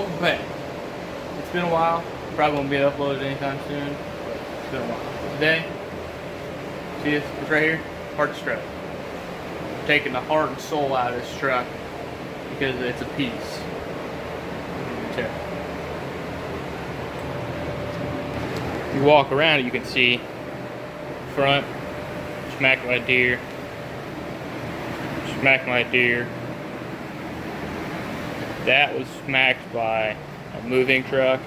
Welcome back. It's been a while. Probably won't be uploaded anytime soon, but it's been a while. Today, see this? It's right here. Heart truck. I'm taking the heart and soul out of this truck because it's a piece. If you walk around it, you can see front, smacked my deer, smacked my deer. That was smacked by a moving truck.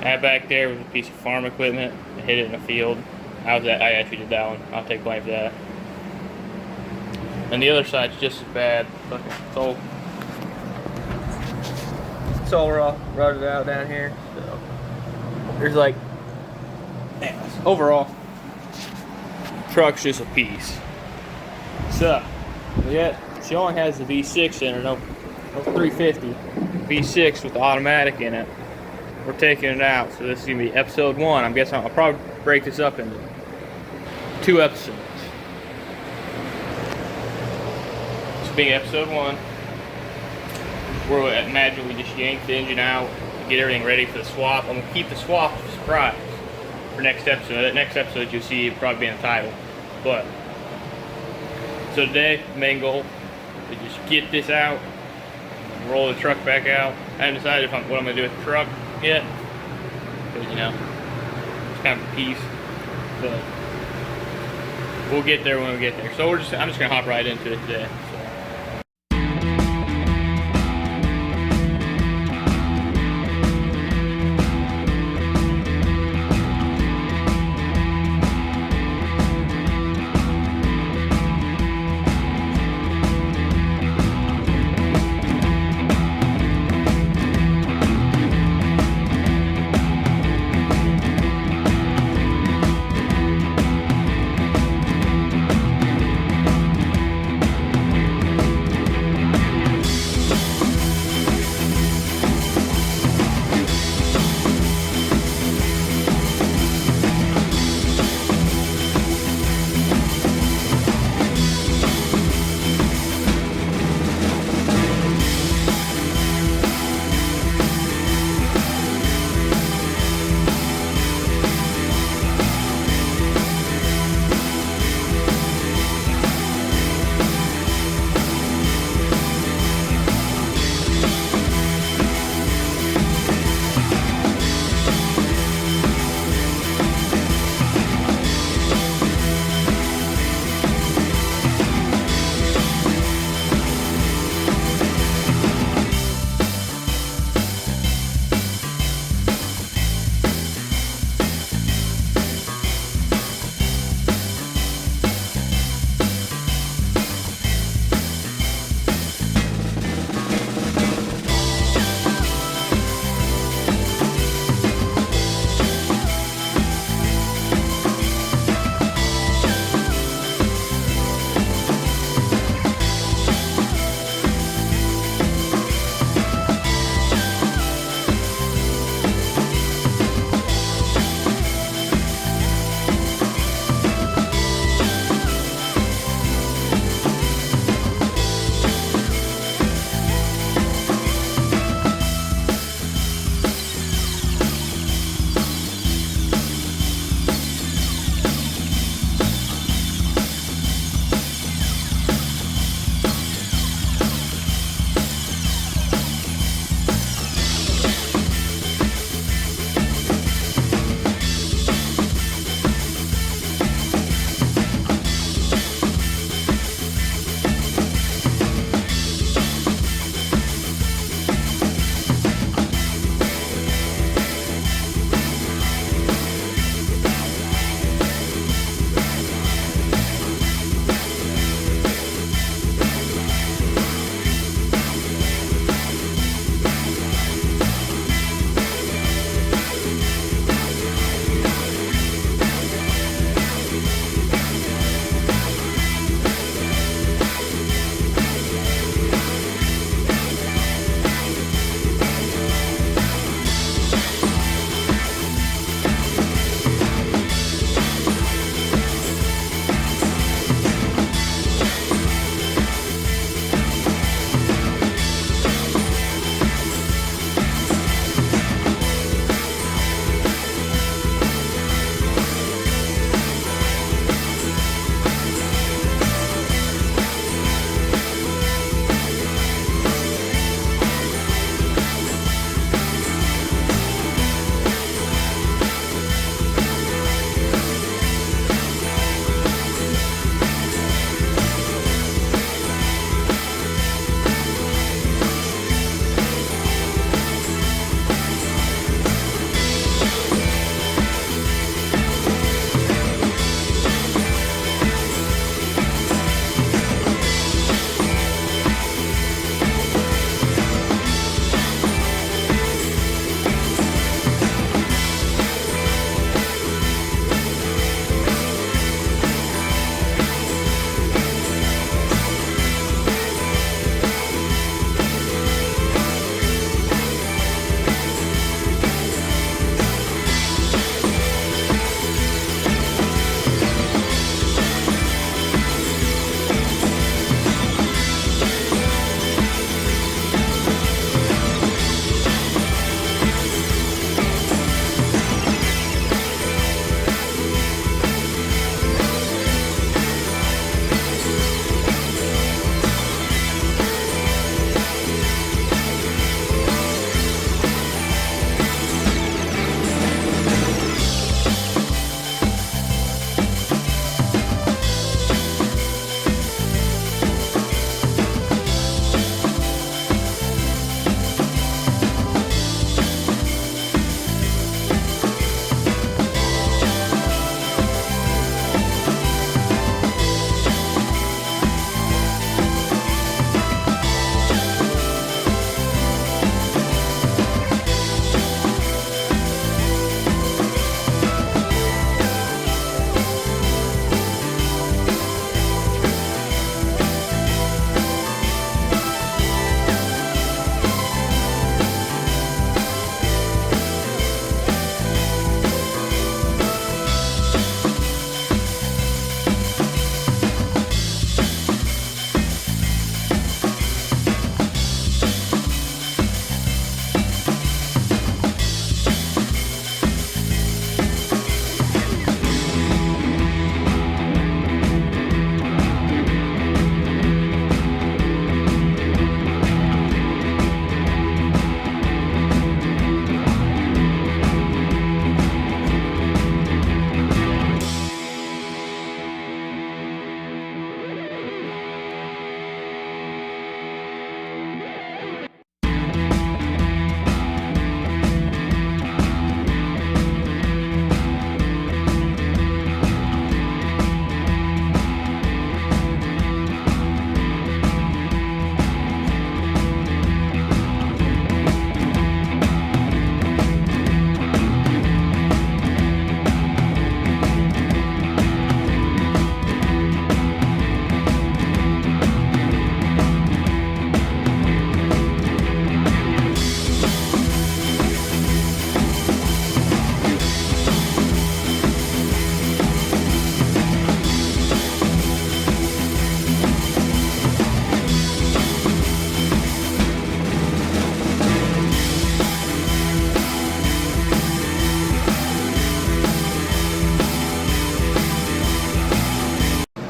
That back there was a piece of farm equipment. I hit it in the field. I actually did that one. I'll take blame for that. And the other side's just as bad. It's all rotted out down here. So there's like, overall, truck's just a piece. So yeah, she only has the V6 in her, no 350. V6 with the automatic in it. We're taking it out, so this is gonna be episode 1. I'm guessing I'll probably break this up into 2 episodes. This being episode 1, we'll imagine we just yanked the engine out, get everything ready for the swap. I'm gonna keep the swap a surprise for next episode. That next episode you'll see it probably be in the title. But so today, the main goal is just get this out, roll the truck back out. I haven't decided what I'm gonna do with the truck yet, because you know it's kind of a piece, but we'll get there when we get there. So I'm just gonna hop right into it today.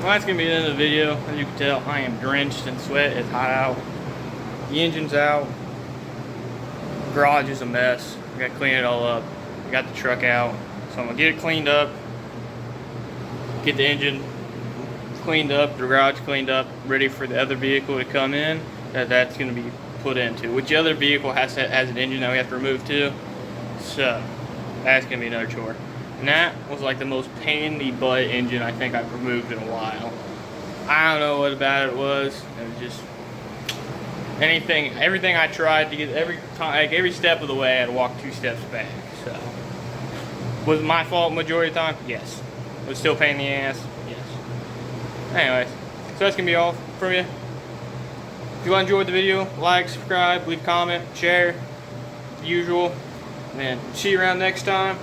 Well, that's gonna be the end of the video. As you can tell, I am drenched in sweat. It's hot out. The engine's out. The garage is a mess. I gotta clean it all up. I got the truck out, so I'm gonna get it cleaned up. Get the engine cleaned up, the garage cleaned up, ready for the other vehicle to come in. That's gonna be put into. Which other vehicle has an engine that we have to remove too. So that's gonna be another chore. And that was like the most pain in the butt engine I think I've removed in a while. I don't know what about it was. It was just everything I tried to get every step of the way I had to walk 2 steps back. So was it my fault majority of the time? Yes. Was it still a pain in the ass? Yes. Anyways, so that's gonna be all from you. If you enjoyed the video, like, subscribe, leave a comment, share, the usual. And then see you around next time.